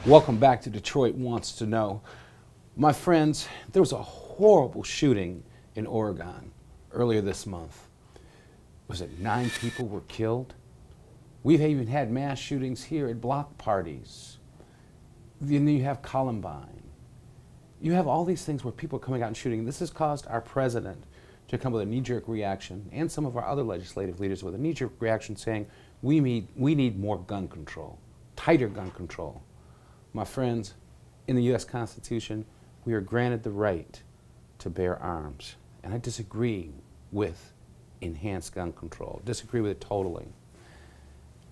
Welcome back to Detroit Wants to Know. My friends, there was a horrible shooting in Oregon earlier this month. Was it 9 people were killed? We've even had mass shootings here at block parties. Then you have Columbine. You have all these things where people are coming out and shooting. This has caused our president to come with a knee-jerk reaction, and some of our other legislative leaders with a knee-jerk reaction saying, we need more gun control, tighter gun control. My friends, in the U.S. Constitution, we are granted the right to bear arms. And I disagree with enhanced gun control, disagree with it totally.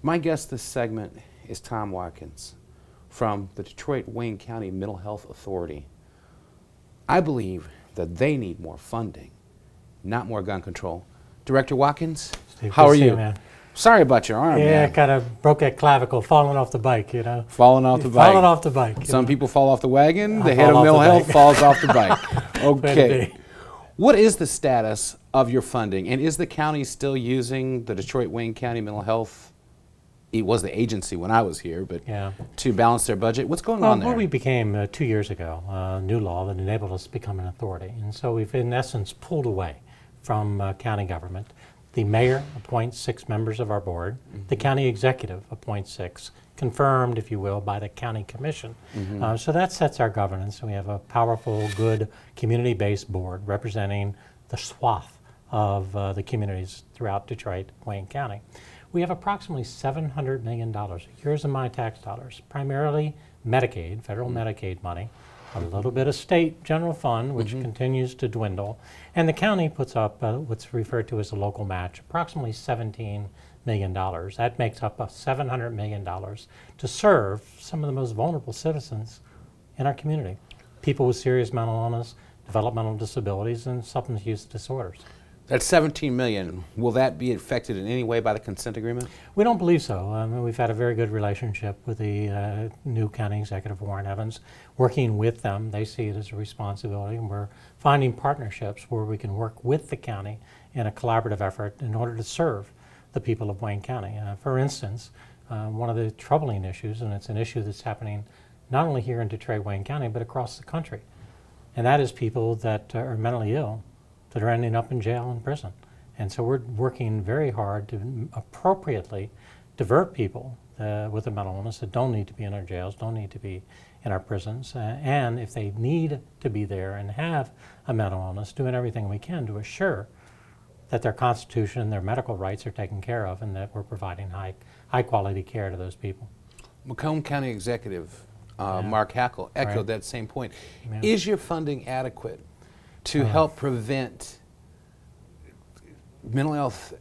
My guest this segment is Tom Watkins from the Detroit-Wayne County Mental Health Authority. I believe that they need more funding, not more gun control. Director Watkins, Steve, how are you? Man. Sorry about your arm, yeah, man. kind of broke that clavicle falling off the bike, you know. Falling off the bike. Falling off the bike. Some people fall off the wagon. I The head of fall mental off the health bike. falls off the bike. Okay. be. What is the status of your funding? And is the county still using the Detroit-Wayne County Mental Health? It was the agency when I was here, but to balance their budget. What's going on there? Well, we became 2 years ago a new law that enabled us to become an authority. And so we've, in essence, pulled away from county government. The mayor appoints 6 members of our board. The county executive appoints 6, confirmed, if you will, by the county commission. So that sets our governance. We have a powerful, good, community-based board representing the swath of the communities throughout Detroit, Wayne County. We have approximately $700 million, yours and my tax dollars, primarily Medicaid, federal Medicaid money, a little bit of state general fund, which continues to dwindle, and the county puts up what's referred to as a local match, approximately $17 million. That makes up $700 million to serve some of the most vulnerable citizens in our community, people with serious mental illness, developmental disabilities, and substance use disorders. That's $17 million. Will that be affected in any way by the consent agreement? We don't believe so. We've had a very good relationship with the new county executive, Warren Evans, working with them. They see it as a responsibility, and we're finding partnerships where we can work with the county in a collaborative effort in order to serve the people of Wayne County. For instance, one of the troubling issues, and it's an issue that's happening not only here in Detroit, Wayne County, but across the country, and that is people that are mentally ill that are ending up in jail and prison. And so we're working very hard to appropriately divert people with a mental illness that don't need to be in our jails, don't need to be in our prisons, and if they need to be there and have a mental illness, doing everything we can to assure that their constitution, their medical rights are taken care of, and that we're providing high quality care to those people. Macomb County Executive Mark Hackle echoed that same point. Is your funding adequate to help prevent mental health,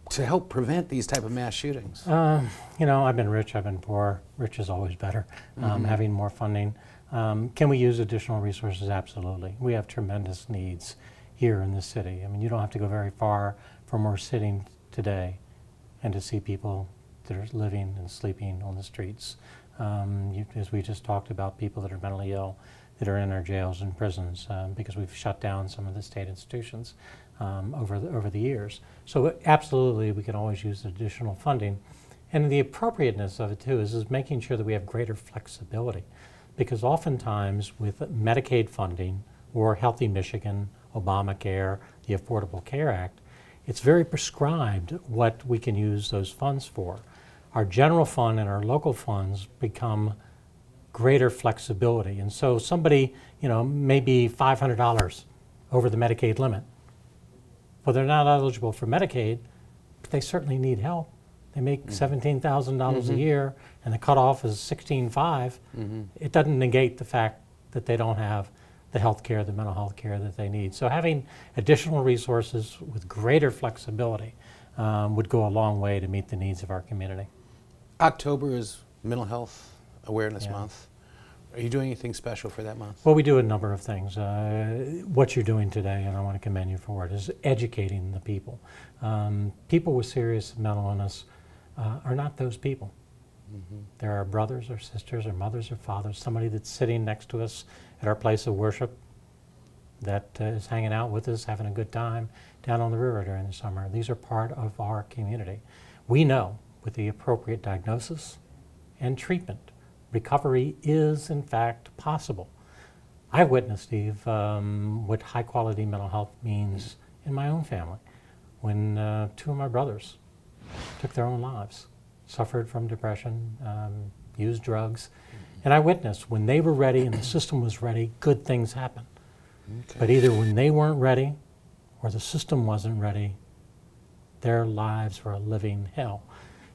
to help prevent these type of mass shootings? You know, I've been rich, I've been poor. Rich is always better. Having more funding. Can we use additional resources? Absolutely. We have tremendous needs here in the city. I mean, you don't have to go very far from where we're sitting today and to see people that are living and sleeping on the streets. As we just talked about, people that are mentally ill, that are in our jails and prisons because we've shut down some of the state institutions over the years. So absolutely, we can always use additional funding. And the appropriateness of it too is making sure that we have greater flexibility, because oftentimes with Medicaid funding or Healthy Michigan, Obamacare, the Affordable Care Act, it's very prescribed what we can use those funds for. Our general fund and our local funds become greater flexibility. And so somebody, you know, may be $500 over the Medicaid limit. Well, they're not eligible for Medicaid, but they certainly need help. They make $17,000 a year, and the cutoff is $16,500. It doesn't negate the fact that they don't have the health care, the mental health care that they need. So having additional resources with greater flexibility would go a long way to meet the needs of our community. October is Mental Health Awareness Month. Are you doing anything special for that month? Well, we do a number of things. What you're doing today, and I want to commend you for it, is educating the people. People with serious mental illness are not those people. There are brothers or sisters or mothers or fathers, somebody that's sitting next to us at our place of worship that is hanging out with us, having a good time down on the river during the summer. These are part of our community. We know with the appropriate diagnosis and treatment recovery is, in fact, possible. I've witnessed, Steve, what high-quality mental health means in my own family. When two of my brothers took their own lives, suffered from depression, used drugs, and I witnessed when they were ready and the system was ready, good things happened. Okay. But either when they weren't ready or the system wasn't ready, their lives were a living hell.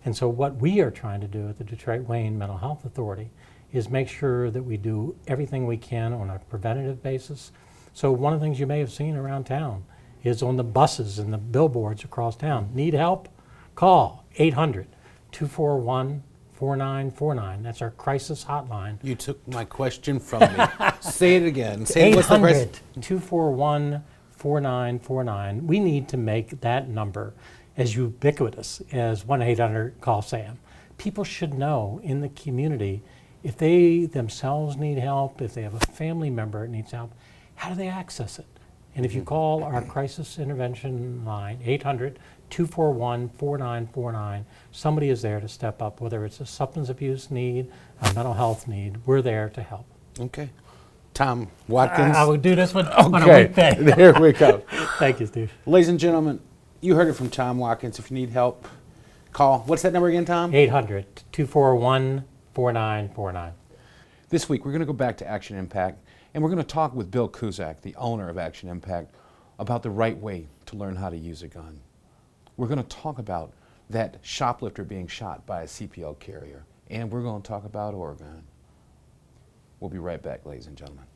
And so what we are trying to do at the Detroit-Wayne Mental Health Authority is make sure that we do everything we can on a preventative basis. So one of the things you may have seen around town is on the buses and the billboards across town. Need help? Call 800-241-4949. That's our crisis hotline. You took my question from me. Say it again. Say what's the rest? 800-241-4949. We need to make that number as ubiquitous as 1-800-CALL-SAM. People should know in the community if they themselves need help, if they have a family member that needs help, how do they access it? And if you call our crisis intervention line, 800-241-4949, somebody is there to step up, whether it's a substance abuse need, a mental health need, we're there to help. Okay. Tom Watkins. I will do this one on a Okay, weekday. there we go. Thank you, Steve. Ladies and gentlemen, you heard it from Tom Watkins. If you need help, call. What's that number again, Tom? 800-241-4949. This week, we're going to go back to Action Impact, and we're going to talk with Bill Kuzak, the owner of Action Impact, about the right way to learn how to use a gun. We're going to talk about that shoplifter being shot by a CPL carrier, and we're going to talk about Oregon. We'll be right back, ladies and gentlemen.